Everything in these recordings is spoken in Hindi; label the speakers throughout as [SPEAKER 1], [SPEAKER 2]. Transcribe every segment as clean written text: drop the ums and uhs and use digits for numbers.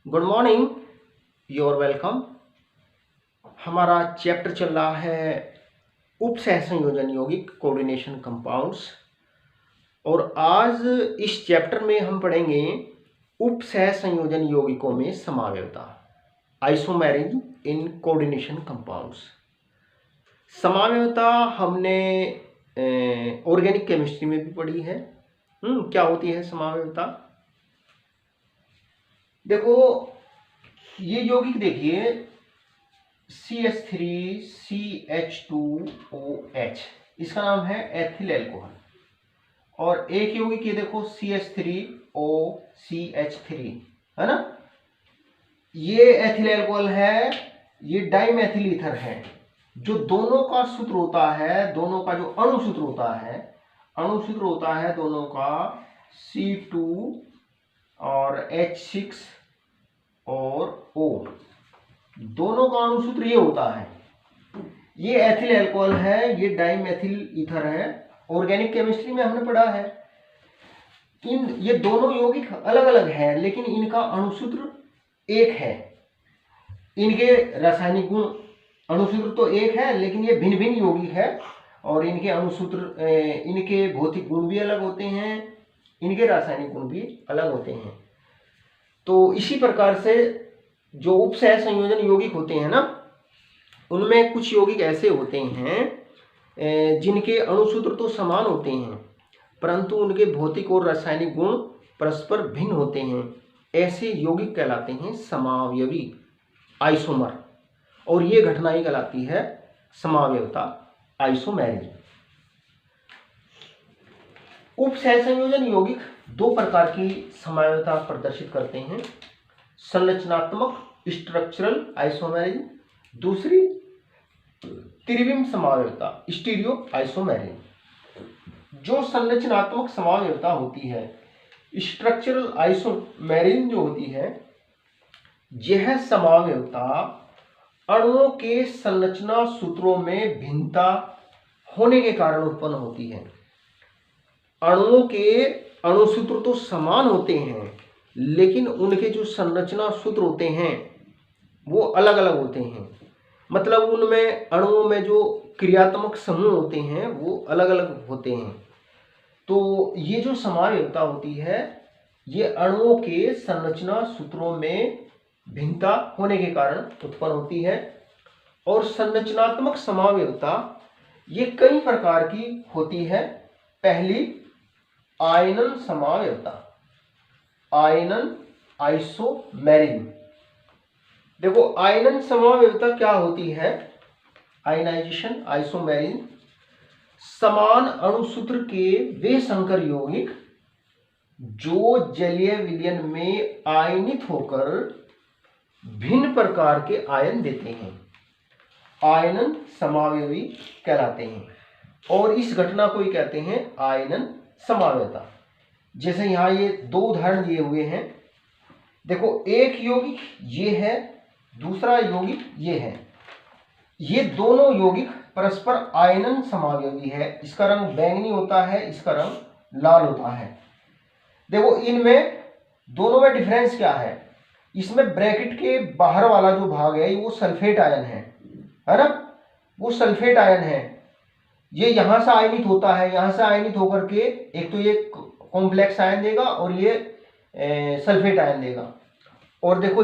[SPEAKER 1] Good morning. You are welcome. हमारा चैप्टर चल रहा है उप सहसंयोजन यौगिक कोऑर्डिनेशन कंपाउंड्स। और आज इस चैप्टर में हम पढ़ेंगे उप सहसंयोजन यौगिकों में समावयवता, आइसोमेरिज्म इन कोऑर्डिनेशन कंपाउंड्स। समावयवता हमने ऑर्गेनिक केमिस्ट्री में भी पढ़ी है। क्या होती है समावयवता? देखो, ये यौगिक देखिए CH3CH2OH, इसका नाम है एथिल एल्कोहल। और एक यौगिक ये देखो CH3OCH3, है ना। ये एथिल एल्कोहल है, ये डाइमेथिल ईथर है। जो दोनों का सूत्र होता है, दोनों का जो अणु सूत्र होता है दोनों का C2 और H6 और O, दोनों का अणु सूत्र ये होता है। ये एथिल अल्कोहल है, ये डाइमेथिल ईथर है। ऑर्गेनिक केमिस्ट्री में हमने पढ़ा है। ये दोनों यौगिक अलग अलग हैं, लेकिन इनका अणु सूत्र एक है। इनके रासायनिक गुण अणु सूत्र तो एक है, लेकिन ये भिन्न भिन्न यौगिक है और इनके अणु सूत्र, इनके भौतिक गुण भी अलग होते हैं, इनके रासायनिक गुण भी अलग होते हैं। तो इसी प्रकार से जो उप सहसंयोजन यौगिक होते हैं ना, उनमें कुछ यौगिक ऐसे होते हैं जिनके अणु सूत्र तो समान होते हैं, परंतु उनके भौतिक और रासायनिक गुण परस्पर भिन्न होते हैं। ऐसे यौगिक कहलाते हैं समावयवी, आइसोमर। और ये घटना ही कहलाती है समावयवता, आइसोमेरिज्म। उप सहसंयोजन यौगिक दो प्रकार की समावयवता प्रदर्शित करते हैं। संरचनात्मक स्ट्रक्चरल आइसोमेरिज्म, दूसरी त्रिविम समावयवता स्टीरियो आइसोमेरिज्म। जो संरचनात्मक समावयवता होती है, स्ट्रक्चरल आइसोमेरिज्म जो होती है, यह समावयवता अणुओं के संरचना सूत्रों में भिन्नता होने के कारण उत्पन्न होती है। अणुओं के अणु सूत्र तो समान होते हैं, लेकिन उनके जो संरचना सूत्र होते हैं वो अलग अलग होते हैं। मतलब उनमें अणुओं में जो क्रियात्मक समूह होते हैं वो अलग अलग होते हैं। तो ये जो समावयवता होती है, ये अणुओं के संरचना सूत्रों में भिन्नता होने के कारण उत्पन्न होती है। और संरचनात्मक समावयवता ये कई प्रकार की होती है। पहली आयनन समावयवता, आयनन आइसोमेरिज्म। देखो, आयनन समावयवता क्या होती है? आयनाइजेशन आइसोमेरिज्म, समान अणु सूत्र के वे संकर यौगिक जो जलीय विलयन में आयनित होकर भिन्न प्रकार के आयन देते हैं, आयनन समावयवी कहलाते हैं। और इस घटना को ही कहते हैं आयनन समावयवता। जैसे यहां ये दो उदाहरण दिए हुए हैं। देखो, एक यौगिक ये है, दूसरा यौगिक ये है। ये दोनों यौगिक परस्पर आयनन समावयवी है। इसका रंग बैंगनी होता है, इसका रंग लाल होता है। देखो, इनमें दोनों में डिफरेंस क्या है? इसमें ब्रैकेट के बाहर वाला जो भाग है वो सल्फेट आयन है ना, वो सल्फेट आयन है। ये यहां से आयनित होता है, यहां से आयनित होकर के एक तो ये कॉम्प्लेक्स आयन देगा और ये सल्फेट आयन देगा। और देखो,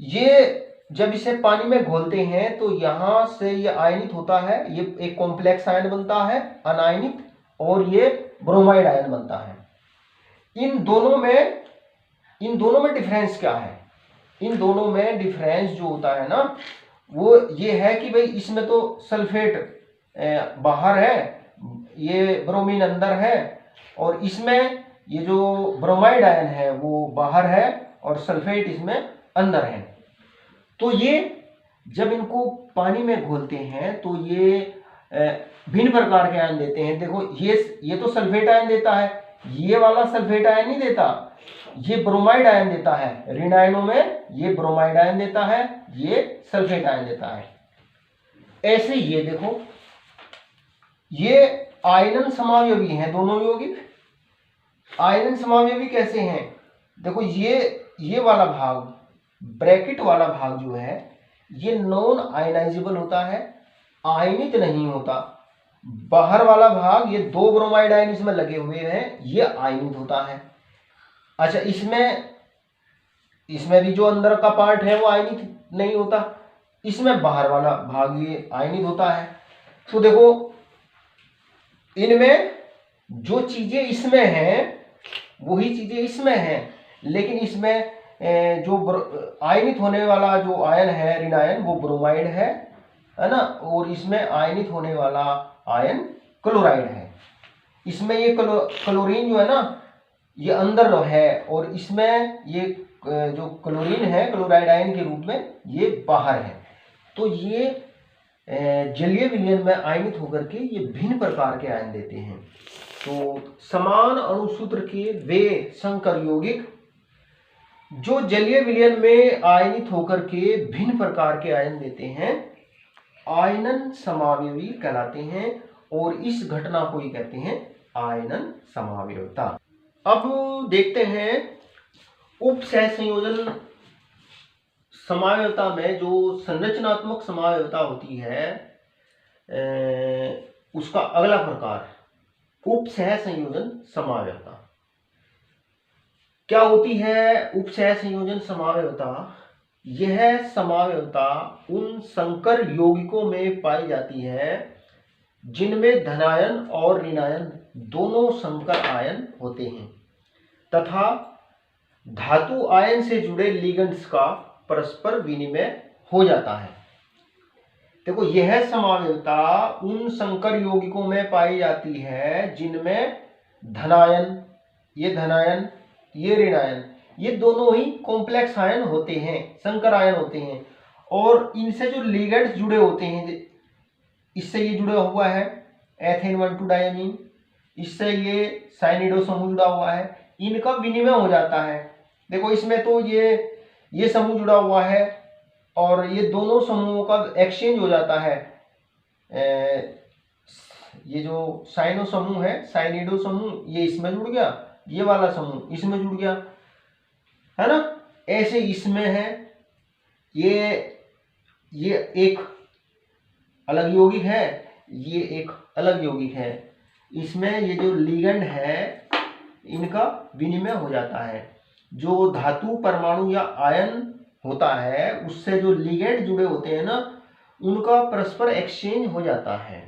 [SPEAKER 1] ये जब इसे पानी में घोलते हैं तो यहां से ये आयनित होता है, ये एक कॉम्प्लेक्स आयन बनता है अनायनित, और ये ब्रोमाइड आयन बनता है। इन दोनों में डिफरेंस क्या है? इन दोनों में डिफरेंस जो होता है ना, वो ये है कि भाई इसमें तो सल्फेट बाहर है, ये ब्रोमीन अंदर है, और इसमें ये जो ब्रोमाइड आयन है वो बाहर है और सल्फेट इसमें अंदर है। तो ये जब इनको पानी में घोलते हैं तो ये भिन्न प्रकार के आयन देते हैं। देखो, ये तो सल्फेट आयन देता है, ये वाला सल्फेट आयन नहीं देता, ये ब्रोमाइड आयन देता है। ऋण आयनों में ये ब्रोमाइड आयन देता है, ये सल्फेट आयन देता है। ऐसे ये देखो, ये आयनन समावयवी हैं दोनों यौगिक। आयनन समावयवी कैसे हैं? देखो ये वाला भाग, ब्रैकेट वाला भाग जो है ये नॉन आयनाइजेबल होता है, आयनित नहीं होता। बाहर वाला भाग, ये 2 ब्रोमाइड आयन इसमें लगे हुए हैं, ये आयनित होता है। अच्छा, इसमें भी जो अंदर का पार्ट है वो आयनित नहीं होता, इसमें बाहर वाला भाग ये आयनित होता है। तो देखो इनमें जो चीजें इसमें हैं वही चीजें इसमें हैं, लेकिन इसमें जो आयनित होने वाला जो आयन है, ऋण आयन, वो ब्रोमाइड है ना, और इसमें आयनित होने वाला आयन क्लोराइड है। इसमें ये क्लोरीन जो है ना ये अंदर है, और इसमें ये जो क्लोरीन है क्लोराइड आयन के रूप में ये बाहर है। तो ये जलीय विलयन में आयनित होकर के ये भिन्न प्रकार के आयन देते हैं। तो समान अणुसूत्र के वे संकर यौगिक जो जलीय विलयन में आयनित होकर के भिन्न प्रकार के आयन देते हैं आयनन समावयवी कहलाते हैं, और इस घटना को ही कहते हैं आयनन समावयवता। अब देखते हैं उप सहसंयोजन समावयवता में जो संरचनात्मक समावयवता होती है उसका अगला प्रकार उप सहसंयोजन समावयवता। क्या होती है उप सहसंयोजन समावयवता? यह समावयवता उन संकर यौगिकों में पाई जाती है जिनमें धनायन और ऋणायन दोनों संकर आयन होते हैं तथा धातु आयन से जुड़े लिगेंड्स का परस्पर विनिमय हो जाता है। देखो यह समावयवता उन संकर यौगिकों में पाई जाती है जिनमें धनायन, ये ऋणायन, ये दोनों ही कॉम्प्लेक्स आयन होते हैं, संकर आयन होते हैं, और इनसे जो लिगेंड्स जुड़े होते हैं, इससे ये जुड़ा हुआ है एथेन 1,2 डायमीन, इससे ये साइनिडो समूह जुड़ा हुआ है, इनका विनिमय हो जाता है। देखो इसमें तो ये समूह जुड़ा हुआ है और ये दोनों समूहों का एक्सचेंज हो जाता है। ये जो साइनो समूह है, साइनिडो समूह, ये इसमें जुड़ गया, ये वाला समूह इसमें जुड़ गया, है ना। ऐसे इसमें है, ये एक अलग यौगिक है, ये एक अलग यौगिक है, इसमें ये जो लिगेंड है इनका विनिमय हो जाता है। जो धातु परमाणु या आयन होता है उससे जो लिगेंड जुड़े होते हैं ना उनका परस्पर एक्सचेंज हो जाता है।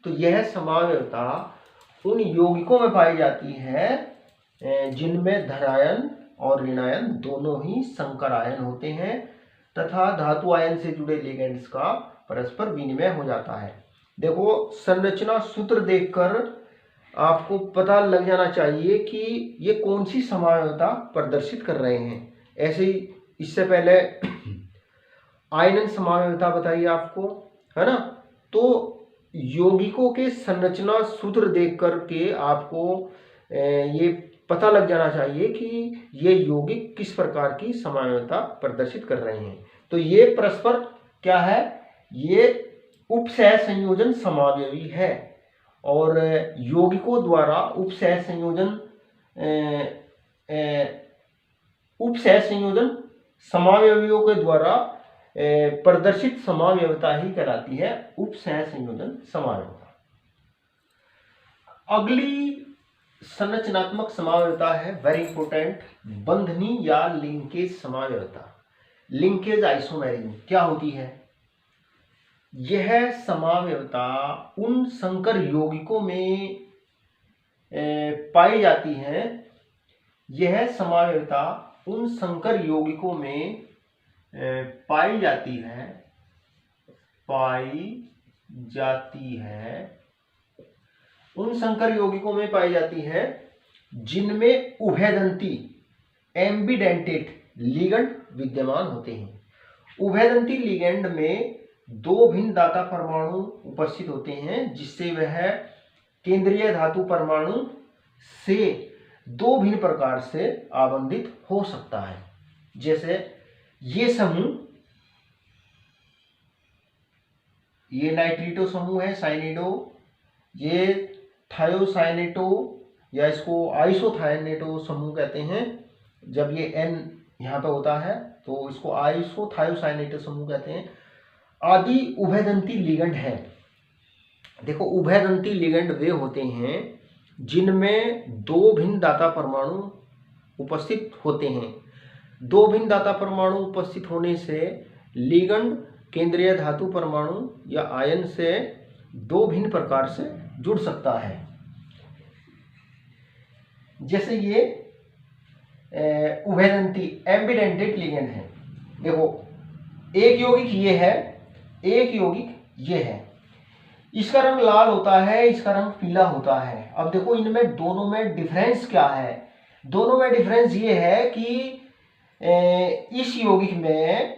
[SPEAKER 1] तो यह समावयवता उन यौगिकों में पाई जाती है जिनमें धनायन और ऋणायन दोनों ही संकर आयन होते हैं तथा धातु आयन से जुड़े लिगेंड्स का परस्पर विनिमय हो जाता है। देखो संरचना सूत्र देखकर आपको पता लग जाना चाहिए कि ये कौन सी समावयवता प्रदर्शित कर रहे हैं। ऐसे ही इससे पहले आयनन समावयवता बताइए आपको, है ना। तो यौगिकों के संरचना सूत्र देख करके आपको ये पता लग जाना चाहिए कि ये यौगिक किस प्रकार की समावयवता प्रदर्शित कर रहे हैं। तो ये परस्पर क्या है, ये उपसह संयोजन समावयवी है और यौगिकों द्वारा उपसह संयोजन समावयवियों के द्वारा प्रदर्शित समावयवता ही कहलाती है उपसह संयोजन समावयवता। अगली संरचनात्मक समावयवता है वेरी इंपॉर्टेंट, बंधनी या लिंकेज समावयवता। लिंकेज आइसोमेरिज्म क्या होती है? यह समावयवता उन संकर यौगिकों में पाई जाती है, यह समावयवता उन संकर यौगिकों में पाई जाती है उन संकर यौगिकों में पाई जाती है जिनमें उभयदंती एम्बिडेंटेट लिगेंड विद्यमान होते हैं। उभयदंती लिगेंड में दो भिन्न दाता परमाणु उपस्थित होते हैं जिससे वह केंद्रीय धातु परमाणु से दो भिन्न प्रकार से आबंधित हो सकता है। जैसे ये समूह, ये नाइट्रिटो समूह है साइनिडो, ये थायोसाइनेटो या इसको आइसोथायनेटो समूह कहते हैं, जब ये N यहाँ पे होता है तो इसको आइसोथायोसाइनेटेड समूह कहते हैं। आदि उभयदंती लिगेंड है। देखो उभयदंती लिगेंड वे होते हैं जिनमें दो भिन्न दाता परमाणु उपस्थित होते हैं। दो भिन्न दाता परमाणु उपस्थित होने से लिगेंड केंद्रीय धातु परमाणु या आयन से दो भिन्न प्रकार से जुड़ सकता है। जैसे ये उभयदंती एम्बिडेंटेड लिगेंड है। देखो एक यौगिक ये है, एक यौगिक ये है। इसका रंग लाल होता है, इसका रंग पीला होता है। अब देखो इनमें दोनों में डिफरेंस क्या है? दोनों में डिफरेंस ये है कि इस यौगिक में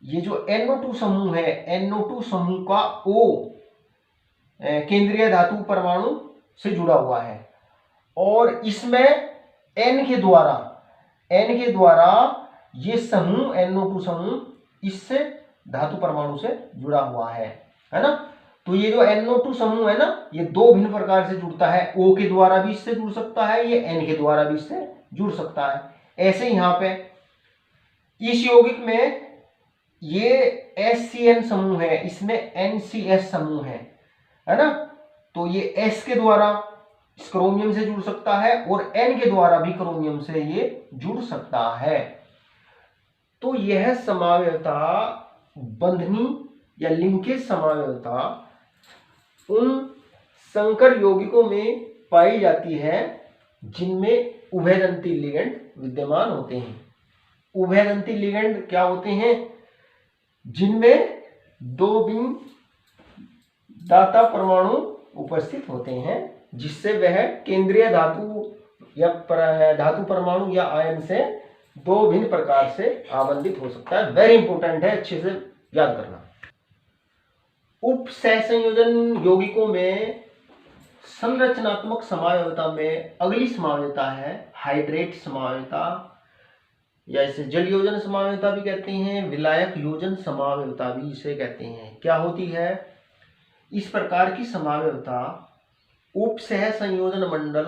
[SPEAKER 1] ये जो NO2 समूह है, NO2 समूह का O केंद्रीय धातु परमाणु से जुड़ा हुआ है और इसमें N के द्वारा ये समूह NO2 समूह इससे धातु परमाणु से जुड़ा हुआ है ना। तो ये जो NO2 समूह है ना, ये दो भिन्न प्रकार से जुड़ता है। O के द्वारा भी इससे जुड़ सकता है, ये N के द्वारा भी इससे जुड़ सकता है। ऐसे यहाँ पे इस यौगिक में ये SCN समूह है, इसमें NCS समूह है ना। तो ये S के द्वारा इस क्रोमियम से जुड़ सकता है और N के द्वारा भी क्रोमियम से ये जुड़ सकता है। तो यह समावयवता बंधनी या लिंकेज समावयवता उन संकर यौगिकों में पाई जाती है जिनमें उभयदंती लिगेंड विद्यमान होते हैं। उभयदंती लिगेंड क्या होते हैं? जिनमें दो भिन्न दाता परमाणु उपस्थित होते हैं जिससे वह केंद्रीय धातु या धातु परमाणु या आयन से दो भिन्न प्रकार से आवंटित हो सकता है। वेरी इंपॉर्टेंट है, अच्छे से याद करना। उप सहसंयोजन यौगिकों में संरचनात्मक समावयवता में अगली समावयवता है हाइड्रेट समावयवता, या इसे जल योजन समावयवता भी कहते हैं, विलायक योजन समावयवता भी इसे कहते हैं। क्या होती है? इस प्रकार की समावयवता उप सह संयोजन मंडल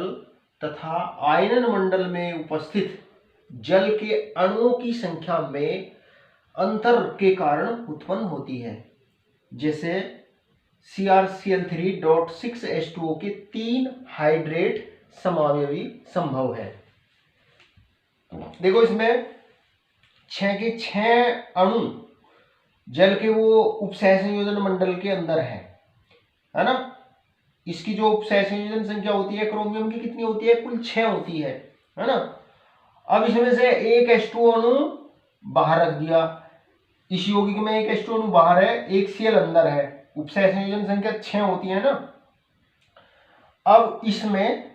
[SPEAKER 1] तथा आयनन मंडल में उपस्थित जल के अणुओं की संख्या में अंतर के कारण उत्पन्न होती है। जैसे CrCl3.6H2O के 3 हाइड्रेट समावयवी संभव है। देखो इसमें 6 के 6 अणु जल के वो उपसह संयोजन मंडल के अंदर है ना। इसकी जो उपसह संयोजन संख्या होती है क्रोमियम की कितनी होती है? कुल 6 होती है ना। अब इसमें से एक H2O अणु बाहर रख दिया, इस यौगिक में एक H2O अणु बाहर है, एक Cl अंदर है, उपसह संयोजन संख्या 6 होती है ना। अब इसमें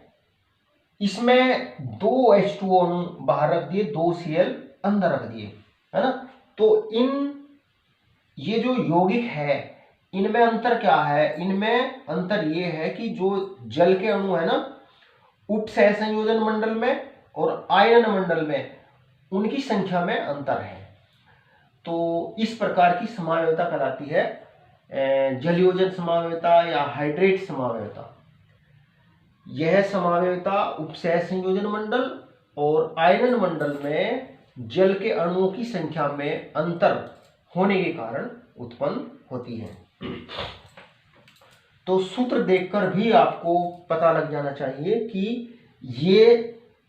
[SPEAKER 1] 2 H2O अणु बाहर रख दिए, 2 Cl अंदर रख दिए है ना। तो ये जो यौगिक है इनमें अंतर क्या है? इनमें अंतर ये है कि जो जल के अणु है ना उप सह संयोजन मंडल में और आयन मंडल में उनकी संख्या में अंतर है। तो इस प्रकार की समावयवता कहलाती है जलयोजन समावयवता या हाइड्रेट समावयवता। यह समावयवता उपसह संयोजन मंडल और आयनन मंडल में जल के अणुओं की संख्या में अंतर होने के कारण उत्पन्न होती है। तो सूत्र देखकर भी आपको पता लग जाना चाहिए कि ये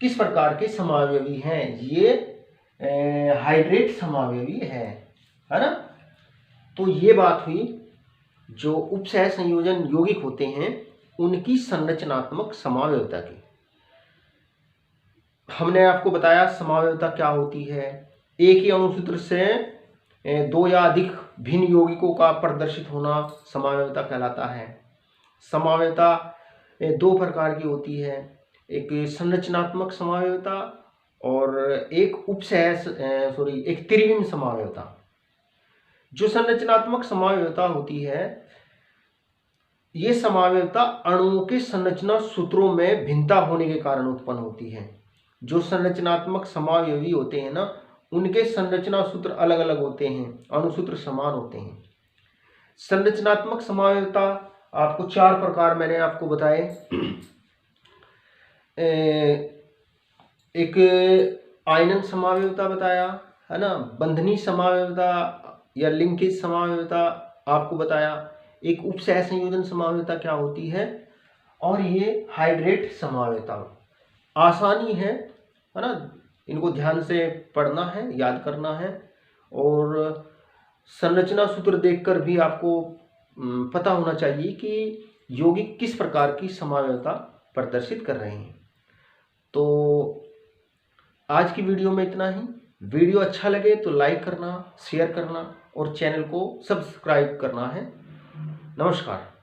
[SPEAKER 1] किस प्रकार के समावयवी हैं। ये हाइड्रेट समावयवी है ना। तो ये बात हुई जो उपसह संयोजन यौगिक होते हैं उनकी संरचनात्मक समावयवता की। हमने आपको बताया समावयवता क्या होती है। एक ही अणुसूत्र से दो या अधिक भिन्न यौगिकों का प्रदर्शित होना समावयवता कहलाता है। समावयवता दो प्रकार की होती है, एक संरचनात्मक समावयवता और एक एक त्रिविम समावयवता। जो संरचनात्मक समावयवता होती है ये समावयवता अणुओं के संरचना सूत्रों में भिन्नता होने के कारण उत्पन्न होती है। जो संरचनात्मक समावयवी होते हैं ना उनके संरचना सूत्र अलग अलग होते हैं, अणुसूत्र समान होते हैं। संरचनात्मक समावयवता आपको 4 प्रकार मैंने आपको बताए। एक आयनन समावयवता बताया, है ना, बंधनी समावयवता या लिंकेज समावयवता आपको बताया, एक उपसह संयोजन समावयवता क्या होती है, और ये हाइड्रेट समावयवता। आसानी है ना, इनको ध्यान से पढ़ना है, याद करना है, और संरचना सूत्र देखकर भी आपको पता होना चाहिए कि यौगिक किस प्रकार की समावयवता प्रदर्शित कर रहे हैं। तो आज की वीडियो में इतना ही। वीडियो अच्छा लगे तो लाइक करना, शेयर करना और चैनल को सब्सक्राइब करना है। नमस्कार।